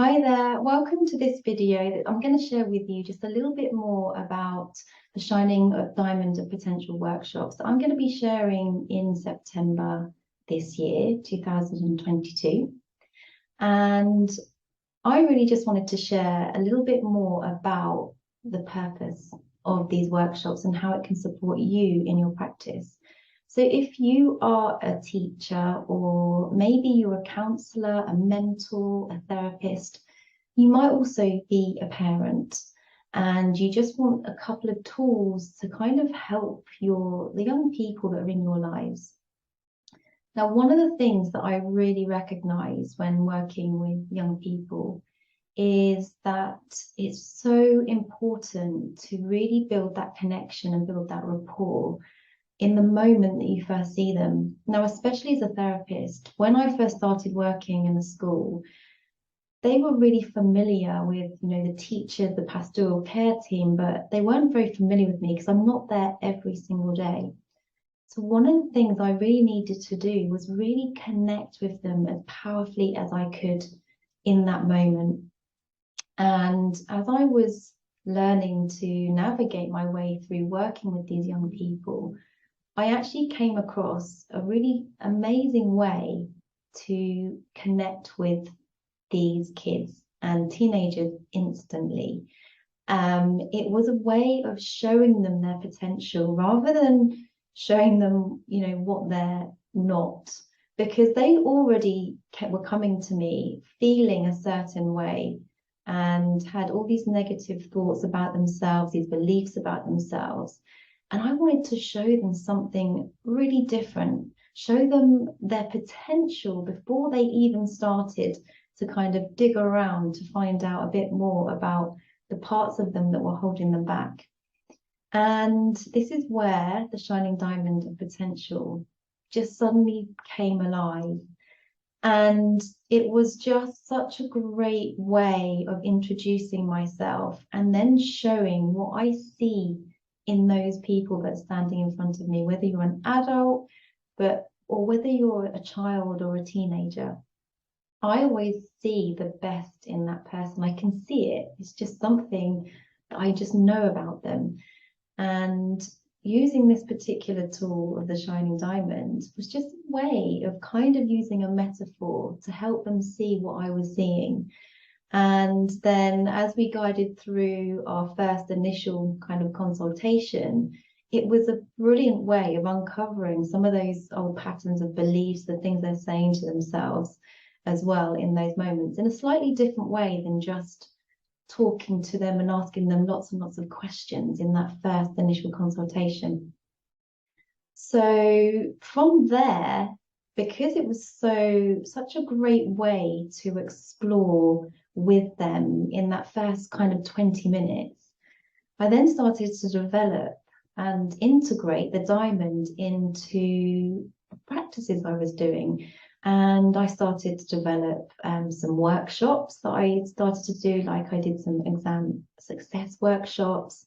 Hi there, welcome to this video that I'm going to share with you just a little bit more about the Shining of Diamond of Potential workshops that I'm going to be sharing in September this year, 2022. And I really just wanted to share a little bit more about the purpose of these workshops and how it can support you in your practice. So if you are a teacher, or maybe you're a counselor, a mentor, a therapist, you might also be a parent and you just want a couple of tools to kind of help the young people that are in your lives. Now, one of the things that I really recognize when working with young people is that it's so important to really build that connection and build that rapport in the moment that you first see them. Now, especially as a therapist, when I first started working in the school, they were really familiar with, the teachers, the pastoral care team, but they weren't very familiar with me because I'm not there every single day. So one of the things I really needed to do was really connect with them as powerfully as I could in that moment. And as I was learning to navigate my way through working with these young people, I actually came across a really amazing way to connect with these kids and teenagers instantly. It was a way of showing them their potential rather than showing them, what they're not, because they already were coming to me feeling a certain way and had all these negative thoughts about themselves, these beliefs about themselves. And I wanted to show them something really different, show them their potential before they even started to kind of dig around to find out a bit more about the parts of them that were holding them back. And this is where the Shining Diamond of Potential just suddenly came alive. And it was just such a great way of introducing myself and then showing what I see in those people that are standing in front of me, whether you're an adult, or whether you're a child or a teenager. I always see the best in that person. I can see it. It's just something that I just know about them. And using this particular tool of the Shining Diamond was just a way of kind of using a metaphor to help them see what I was seeing. And then as we guided through our first initial kind of consultation, it was a brilliant way of uncovering some of those old patterns of beliefs, the things they're saying to themselves as well in those moments, in a slightly different way than just talking to them and asking them lots and lots of questions in that first initial consultation. So from there, because it was such a great way to explore with them in that first kind of 20 minutes, I then started to develop and integrate the diamond into practices I was doing. And I started to develop some workshops that I started to do, like I did some exam success workshops,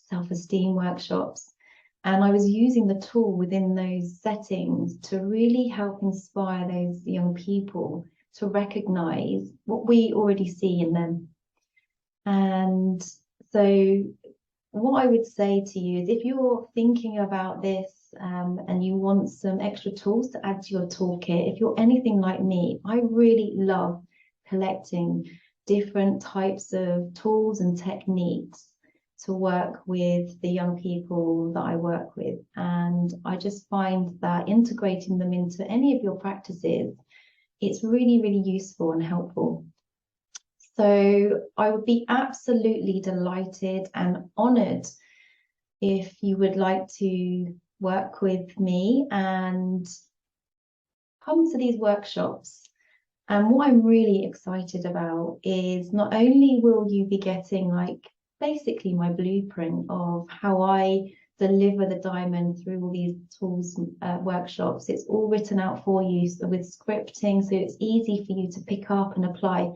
self-esteem workshops. And I was using the tool within those settings to really help inspire those young people to recognize what we already see in them. And so what I would say to you is, if you're thinking about this and you want some extra tools to add to your toolkit, if you're anything like me, I really love collecting different types of tools and techniques to work with the young people that I work with. And I just find that integrating them into any of your practices, it's really, really useful and helpful. So I would be absolutely delighted and honored if you would like to work with me and come to these workshops. And what I'm really excited about is, not only will you be getting basically my blueprint of how I deliver the diamond through all these tools, workshops. It's all written out for you with scripting, so it's easy for you to pick up and apply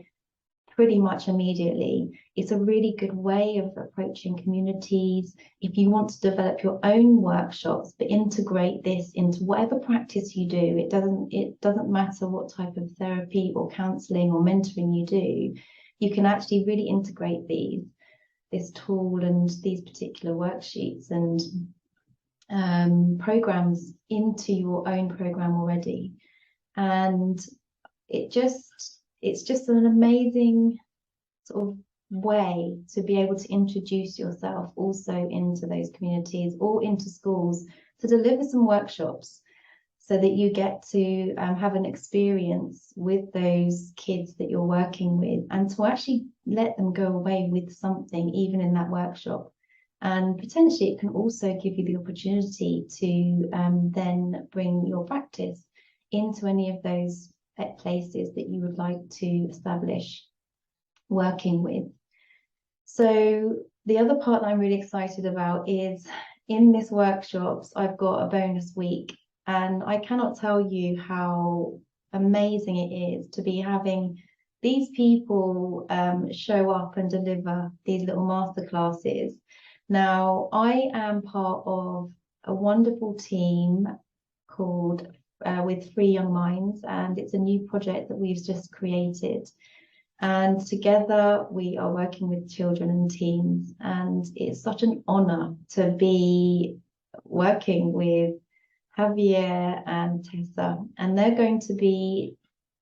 pretty much immediately. It's a really good way of approaching communities. If you want to develop your own workshops, but integrate this into whatever practice you do, it doesn't matter what type of therapy or counseling or mentoring you do. you can actually really integrate this tool and these particular worksheets and programs into your own program already. And it's just an amazing sort of way to be able to introduce yourself also into those communities or into schools, to deliver some workshops so that you get to have an experience with those kids that you're working with, and to actually let them go away with something even in that workshop. And potentially it can also give you the opportunity to then bring your practice into any of those places that you would like to establish working with. So the other part that I'm really excited about is in this workshops, I've got a bonus week, and I cannot tell you how amazing it is to be having these people show up and deliver these little masterclasses. Now, I am part of a wonderful team called with Free Young Minds, and it's a new project that we've just created. And together we are working with children and teens, and it's such an honor to be working with Javier and Tessa, and they're going to be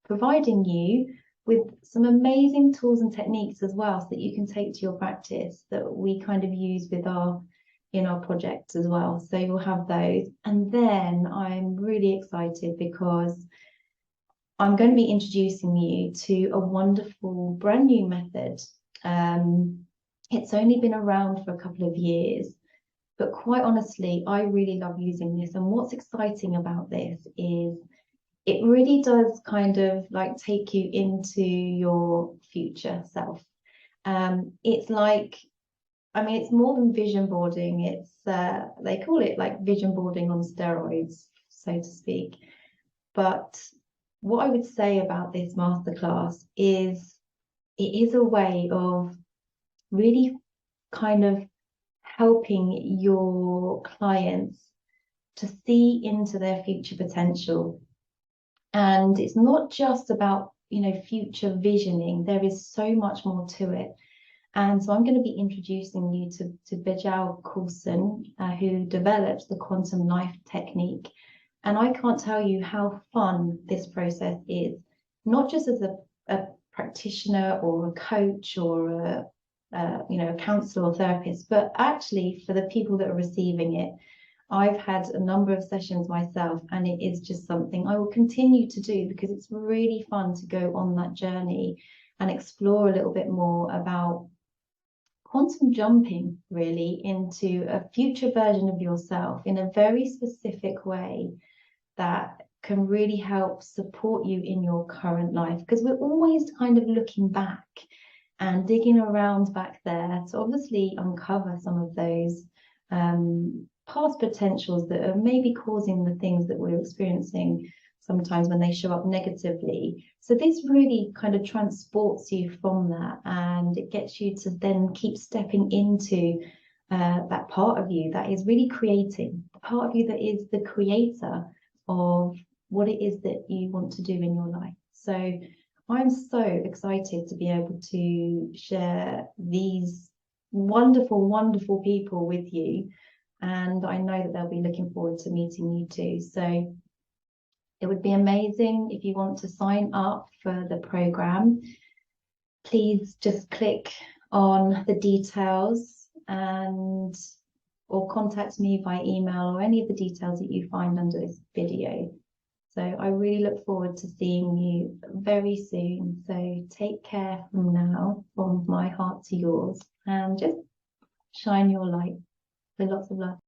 providing you with some amazing tools and techniques as well, so that you can take to your practice that we kind of use with in our projects as well. So you'll have those. And then I'm really excited because I'm going to be introducing you to a wonderful brand new method. It's only been around for a couple of years, but quite honestly, I really love using this. And what's exciting about this is it really does kind of like take you into your future self. It's like, I mean, it's more than vision boarding. It's they call it like vision boarding on steroids, so to speak. But what I would say about this masterclass is it is a way of really kind of helping your clients to see into their future potential. And it's not just about, future visioning. There is so much more to it. And so I'm going to be introducing you to Bijal Coulson, who developed the quantum life technique. And I can't tell you how fun this process is, not just as a practitioner or a coach or a counselor or therapist, but actually for the people that are receiving it. I've had a number of sessions myself, and it is just something I will continue to do because it's really fun to go on that journey and explore a little bit more about quantum jumping really into a future version of yourself in a very specific way that can really help support you in your current life, because we're always kind of looking back and digging around back there to obviously uncover some of those past potentials that are maybe causing the things that we're experiencing sometimes when they show up negatively. So this really kind of transports you from that, and it gets you to then keep stepping into that part of you that is really creating, the part of you that is the creator of what it is that you want to do in your life. So I'm so excited to be able to share these wonderful, wonderful people with you. And I know that they'll be looking forward to meeting you too. So it would be amazing if you want to sign up for the program. Please just click on the details or contact me by email or any of the details that you find under this video. So I really look forward to seeing you very soon. So take care from now, from my heart to yours, and just shine your light. So lots of love.